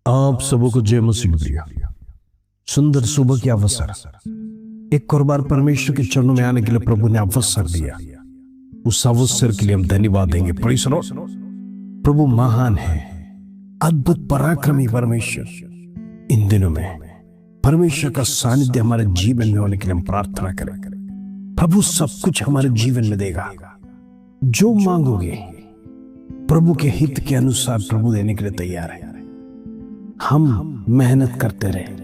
आप सबों को जय मसीह प्रिया। सुंदर सुबह की अवसर, एक और बार परमेश्वर के चरणों में आने के लिए प्रभु ने अवसर दिया। उस अवसर के लिए हम धन्यवाद देंगे। Praise the Lord. प्रभु महान है, अद्भुत पराक्रमी परमेश्वर। इन दिनों में परमेश्वर का सानिध्य हमारे जीवन में होने के लिए हम प्रार्थना करें। प्रभु सब कुछ हमारे जीवन में देगा। जो मांगोगे प्रभु के हित के अनुसार प्रभु देने के लिए तैयार है। हम मेहनत करते रहे,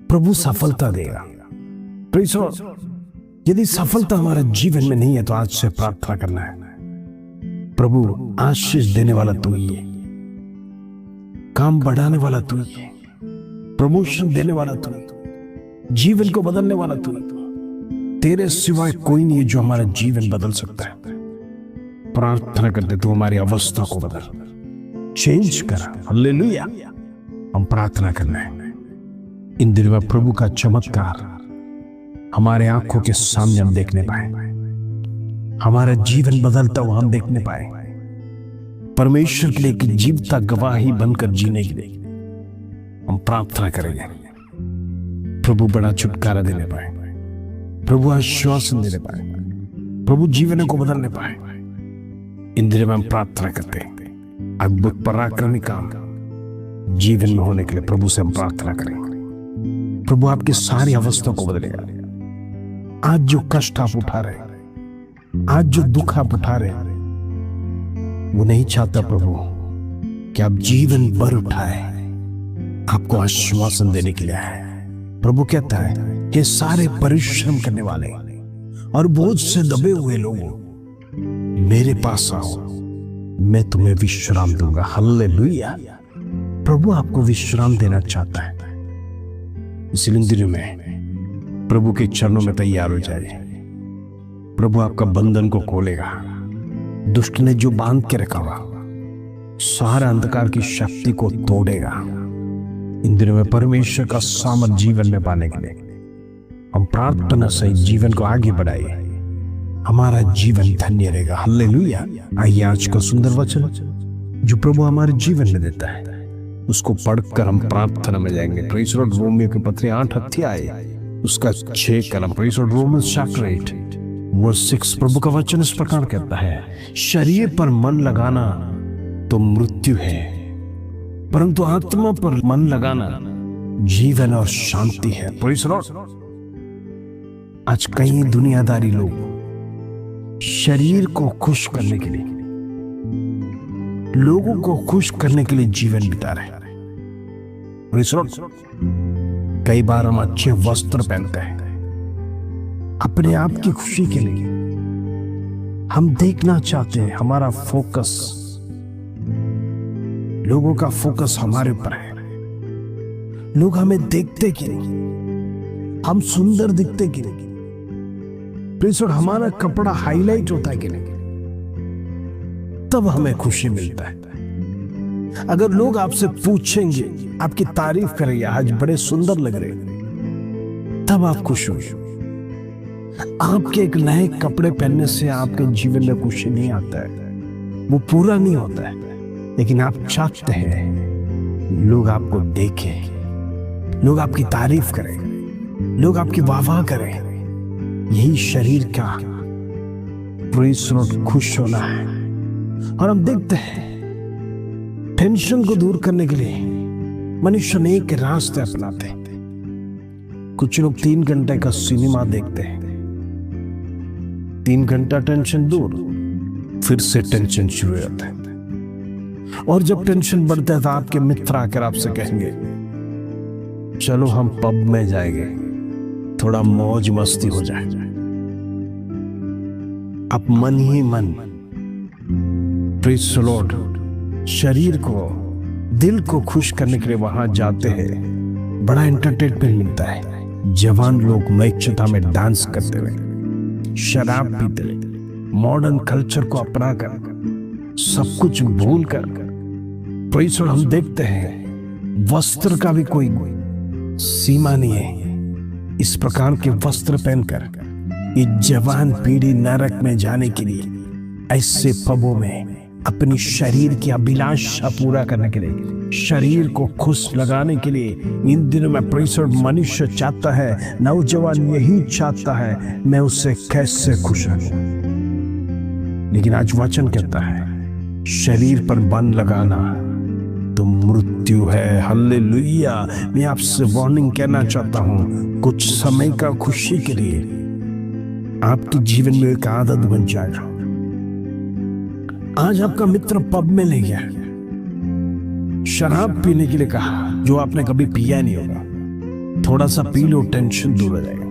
प्रभु सफलता देगा। Praise the Lord. यदि सफलता हमारे जीवन में नहीं है तो आज से प्रार्थना करना है, प्रभु आशीष देने वाला तू ही है, काम बढ़ाने वाला तू ही है, प्रमोशन देने वाला तू है, जीवन को बदलने वाला तू है। तेरे सिवाय कोई नहीं है जो हमारा जीवन बदल सकता है। प्रार्थना करते तू हमारी अवस्था को बदल, चेंज कर। हालेलुया। हम प्रार्थना करना है इन दिनों में प्रभु का चमत्कार हमारे आंखों के सामने हम देखने पाए, हमारा जीवन बदलता हुआ हम देखने पाए। परमेश्वर के लिए एक जीवता गवाही बनकर जीने के लिए हम प्रार्थना करेंगे। प्रभु बड़ा छुटकारा देने पाए, प्रभु आश्वासन देने पाए, प्रभु जीवन को बदलने पाए। इन दिनों में हम प्रार्थना करते हैं अद्भुत पराक्रमी काम जीवन में होने के लिए प्रभु से हम प्रार्थना करेंगे। प्रभु आपकी सारी अवस्था को बदलेगा। आज जो कष्ट आप उठा रहे, आज जो दुख आप उठा रहे, वो नहीं चाहता प्रभु कि आप जीवन भर उठाए। आपको आश्वासन देने के लिए है। प्रभु कहता है कि सारे परिश्रम करने वाले और बोझ से दबे हुए लोगों, मेरे पास आओ, मैं तुम्हें विश्राम दूंगा। हालेलुया। प्रभु आपको विश्राम देना चाहता है। इसलिए दिनों में प्रभु के चरणों में तैयार हो जाए। प्रभु आपका बंधन को खोलेगा। दुष्ट ने जो बांध के रखा हुआ सारा अंधकार की शक्ति को तोड़ेगा। इन दिनों में परमेश्वर का सामर्थ जीवन में पाने के लिए हम प्रार्थना से जीवन को आगे बढ़ाइए। हमारा जीवन धन्य रहेगा। हालेलुया। आइए आज का सुंदर वचन जो प्रभु हमारे जीवन में देता है उसको पढ़कर हम प्रार्थना में जाएंगे। Praise the Lord. रोमियो के पत्र 8 अध्याय उसका 6 कलम। Praise the Lord. Romans chapter 8 verse 6 प्रभु का वचन इस प्रकार कहता है, शरीर पर मन लगाना तो मृत्यु है, परंतु आत्मा पर मन लगाना जीवन और शांति है। Praise the Lord. आज कई दुनियादारी लोग शरीर को खुश करने के लिए, लोगों को खुश करने के लिए जीवन बिता रहे हैं। कई बार हम अच्छे वस्त्र पहनते हैं अपने आप की खुशी के लिए। हम देखना चाहते हैं, हमारा फोकस, लोगों का फोकस हमारे ऊपर है। लोग हमें देखते कि नहीं, हम सुंदर दिखते कि नहीं, हमारा कपड़ा हाईलाइट होता है कि नहीं, तब हमें खुशी मिलता है। अगर लोग आपसे पूछेंगे, आपकी तारीफ करेंगे, आज बड़े सुंदर लग रहे, तब आप खुश होंगे। आपके एक नए कपड़े पहनने से आपके जीवन में खुशी नहीं आता है, वो पूरा नहीं होता है, लेकिन आप चाहते हैं लोग आपको देखें, लोग आपकी तारीफ करें, लोग आपकी वाह करें। यही शरीर का प्रेज़ द लॉर्ड खुश होना है। और हम देखते हैं टेंशन को दूर करने के लिए मनुष्य अनेक रास्ते अपनाते हैं। कुछ लोग 3 घंटे का सिनेमा देखते हैं, 3 घंटा टेंशन दूर, फिर से टेंशन शुरू हो जाता है। और जब टेंशन बढ़ता है तो आपके मित्र आकर आपसे कहेंगे, चलो हम पब में जाएंगे, थोड़ा मौज मस्ती हो जाए। आप मन ही मन प्रेज़ द लॉर्ड शरीर को, दिल को खुश करने के लिए वहां जाते हैं। बड़ा एंटरटेनमेंट मिलता है। जवान लोग मैचता में डांस करते हुए, शराब पीते हुए, मॉडर्न कल्चर को अपनाकर, सब कुछ भूल कर प्रेज़ द लॉर्ड हम देखते हैं वस्त्र का भी कोई सीमा नहीं है। इस प्रकार के वस्त्र पहनकर ये जवान पीढ़ी नरक में जाने के लिए ऐसे पबों में अपनी शरीर की अभिलाषा पूरा करने के लिए, शरीर को खुश लगाने के लिए इन दिनों में प्रेसर मनुष्य चाहता है, नौजवान यही चाहता है, मैं उससे कैसे खुश रहूं। लेकिन आज वचन कहता है शरीर पर मन लगाना तो मृत्यु है। हालेलुया। मैं आपसे वार्निंग कहना चाहता हूं, कुछ समय का खुशी के लिए आपके जीवन में एक आदत बन जाएगा। आज आपका मित्र पब में ले गया, शराब पीने के लिए कहा जो आपने कभी पिया नहीं होगा, थोड़ा सा पी लो, टेंशन दूर हो जाएगा।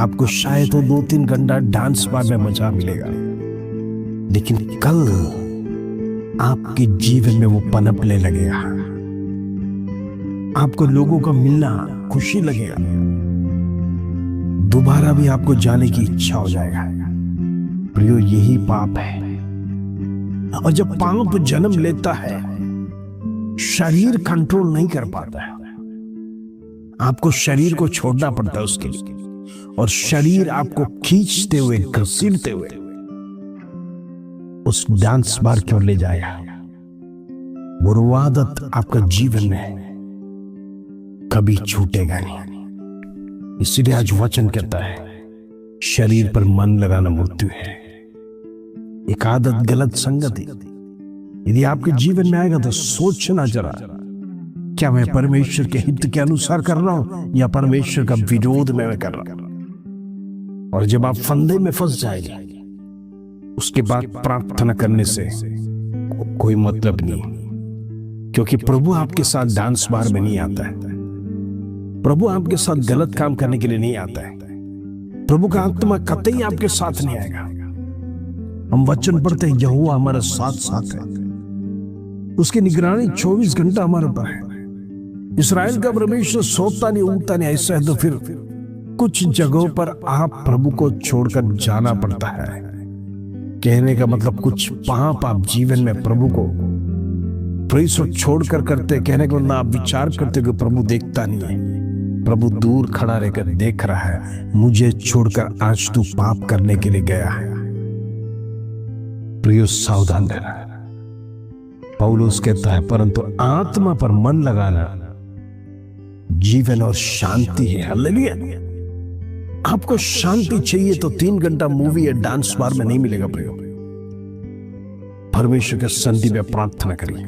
आपको शायद वो 2-3 घंटा डांस बार में मजा मिलेगा, लेकिन कल आपके जीवन में वो पनपने लगेगा। आपको लोगों का मिलना खुशी लगेगा, दोबारा भी आपको जाने की इच्छा हो जाएगा। प्रियो, यही पाप है। और जब पाप जन्म लेता है, शरीर कंट्रोल नहीं कर पाता है, आपको शरीर को छोड़ना पड़ता है उसके लिए, और शरीर आपको खींचते हुए, घसीटते हुए उस डांस बार की ओर ले जाएगा। वो आदत आपका जीवन में कभी छूटेगा नहीं। इसलिए आज वचन कहता है शरीर पर मन लगाना मृत्यु है। एक आदत, गलत संगति यदि आपके जीवन में आएगा तो सोचना जरा, क्या मैं परमेश्वर के हित के अनुसार कर रहा हूं या परमेश्वर का विरोध में मैं कर रहा हूं। और जब आप फंदे में फंस जाएंगे, उसके बाद प्रार्थना करने से कोई मतलब नहीं, क्योंकि प्रभु आपके साथ डांस बार में नहीं आता है, प्रभु आपके साथ गलत काम करने के लिए नहीं आता है, प्रभु का आत्मा कतई आपके साथ नहीं आएगा। हम वचन पढ़ते हैं यहोवा हमारे साथ साथ है, उसकी निगरानी 24 घंटा हमारे ऊपर है। इस्राएल का परमेश्वर सोता नहीं, उगता नहीं, ऐसा है तो फिर कुछ जगहों पर आप प्रभु को छोड़कर जाना पड़ता है। कहने का मतलब कुछ पाप आप जीवन में प्रभु को प्रेसर छोड़कर करते, कहने का मतलब आप विचार करते कि प्रभु देखता नहीं है, प्रभु दूर खड़ा रहकर देख रहा है, मुझे छोड़कर आज तू पाप करने के लिए गया है। प्रियो, सावधान रहना। पौलुस कहता है परंतु आत्मा पर मन लगाना जीवन और शांति है। हालेलुया। आपको शांति चाहिए तो 3 घंटा मूवी या डांस बार में नहीं मिलेगा। प्रियो, परमेश्वर के सन्निधि में प्रार्थना करिए,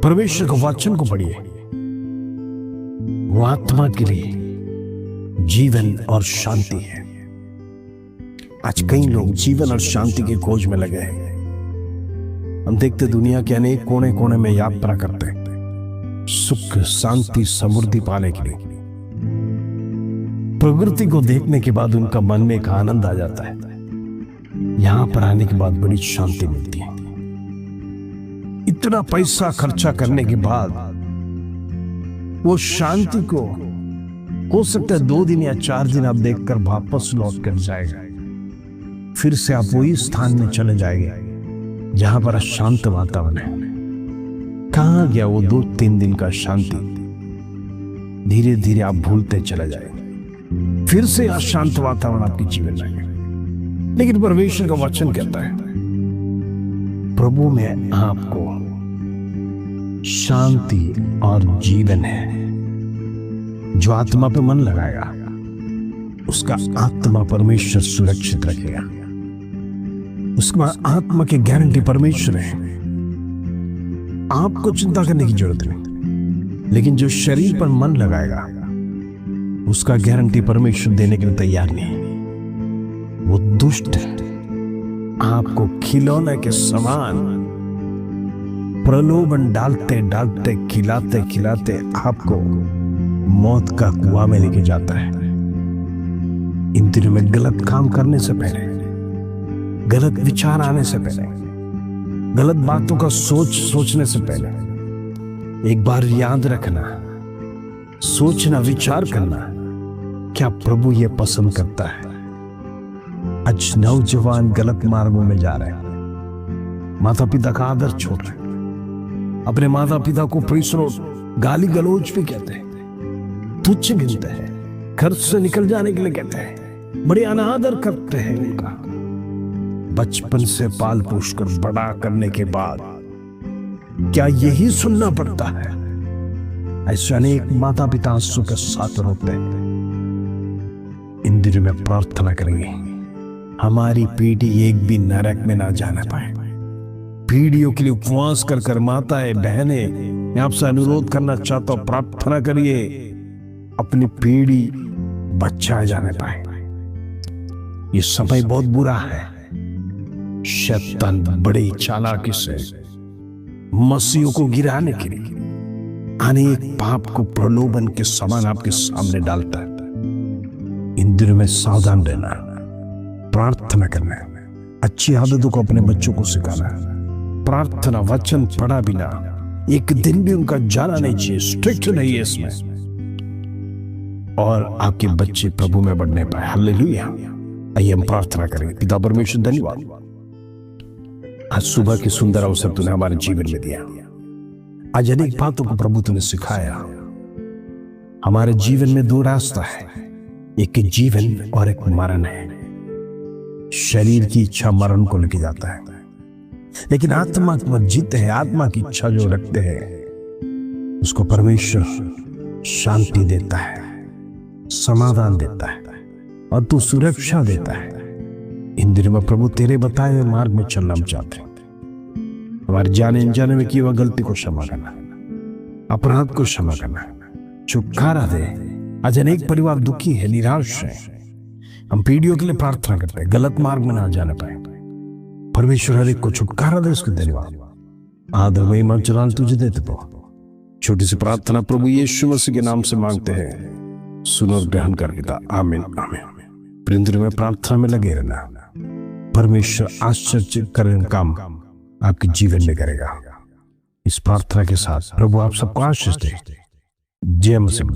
परमेश्वर के वचन को पढ़िए, वो आत्मा के लिए जीवन और शांति है। आज कई लोग जीवन और शांति की खोज में लगे हैं। हम देखते दुनिया के अनेक कोने कोने में यात्रा करते हैं सुख, शांति, समृद्धि पाने के लिए। प्रकृति को देखने के बाद उनका मन में एक आनंद आ जाता है, यहां पर आने के बाद बड़ी शांति मिलती है। इतना पैसा खर्चा करने के बाद वो शांति को हो सकता है 2 दिन या 4 दिन आप देखकर वापस लौट कर जाएगा, फिर से आप वही स्थान में चले जाएंगे जहां पर शांत वातावरण है। कहां गया वो 2-3 दिन का शांति? धीरे धीरे आप भूलते चले जाएंगे, फिर से अशांत वातावरण आपके जीवन में आएगा। लेकिन परमेश्वर का वचन कहता है प्रभु में आपको शांति और जीवन है। जो आत्मा पे मन लगाएगा उसका आत्मा परमेश्वर सुरक्षित रखेगा, उसका आत्मा की गारंटी परमेश्वर है। आपको चिंता करने की जरूरत नहीं, लेकिन जो शरीर पर मन लगाएगा उसका गारंटी परमेश्वर देने के लिए तैयार नहीं। वो दुष्ट आपको खिलौने के समान प्रलोभन डालते डालते, खिलाते खिलाते आपको मौत का कुआं में लेके जाता है। इन दिनों में गलत काम करने से पहले, गलत विचार आने से पहले, गलत बातों का सोचने से पहले एक बार याद रखना, सोचना, विचार करना, क्या प्रभु ये पसंद करता है? आज नौजवान गलत मार्गों में जा रहे हैं, माता पिता का आदर छोड़ रहे हैं, अपने माता पिता को प्रेसर, गाली गलौज भी कहते हैं, तुच्छ गिनते हैं, घर से निकल जाने के लिए कहते हैं, बड़े अनादर करते हैं उनका। बचपन से पाल पोस कर बड़ा करने के बाद क्या यही सुनना पड़ता है? ऐसे अनेक माता पिता आंसू के साथ रोते हैं। इन दिनों में प्रार्थना करेंगे, हमारी पीढ़ी एक भी नरक में ना जाना पाए। पीढ़ियों के लिए उपवास कर कर माताएं बहनें, मैं आपसे अनुरोध करना चाहता हूं, प्रार्थना करिए अपनी पीढ़ी बचा जाने पाए। ये समय बहुत बुरा है। शैतान बड़ी चालाकी से मसीहों को गिराने के लिए अनेक पाप को प्रलोभन के समान आपके सामने डालता है। इन दिनों में सावधान रहना, प्रार्थना करना, अच्छी आदतों को अपने बच्चों को सिखाना, प्रार्थना वचन पढ़ा बिना एक दिन भी उनका जाना नहीं चाहिए। स्ट्रिक्ट नहीं है इसमें, और आपके बच्चे प्रभु में बढ़ने पाए। हालेलुया। आइए हम प्रार्थना करेंगे। पिता परमेश्वर, धन्यवाद आज सुबह की सुंदर अवसर तूने हमारे जीवन में दिया। आज अनेक बातों को प्रभु तूने सिखाया। हमारे जीवन में दो रास्ता है, एक जीवन और एक मरण है। शरीर की इच्छा मरण को लेके जाता है, लेकिन आत्मा को जीते हैं। आत्मा की इच्छा जो रखते हैं उसको परमेश्वर शांति देता है, समाधान देता है, और तू सुरक्षा देता है। इन दिनों में प्रभु तेरे बताए हुए मार्ग में चलना हम चाहते हैं। हमारे जाने अनजाने में किए हुए गलती को क्षमा करना, अपराध को क्षमा करना, छुटकारा दे। आज अनेक परिवार दुखी है, निराश है। हम पीढ़ियों के लिए प्रार्थना करते हैं, गलत मार्ग में ना जाने पाए। परमेश्वर हर एक को छुटकारा दे। उसके धन्यवाद, आदर महिमा जलाल तुझे देते प्रभु। छोटी सी प्रार्थना प्रभु यीशु मसीह के नाम से मांगते हैं, सुनो और ग्रहण कर पिता। आमीन आमीन। प्रिंदर में प्रार्थना में लगे रहना। परमेश्वर आश्चर्य करें काम आपके जीवन में करेगा। इस प्रार्थना के साथ प्रभु आप सबको आशीष दे। जय मसीह।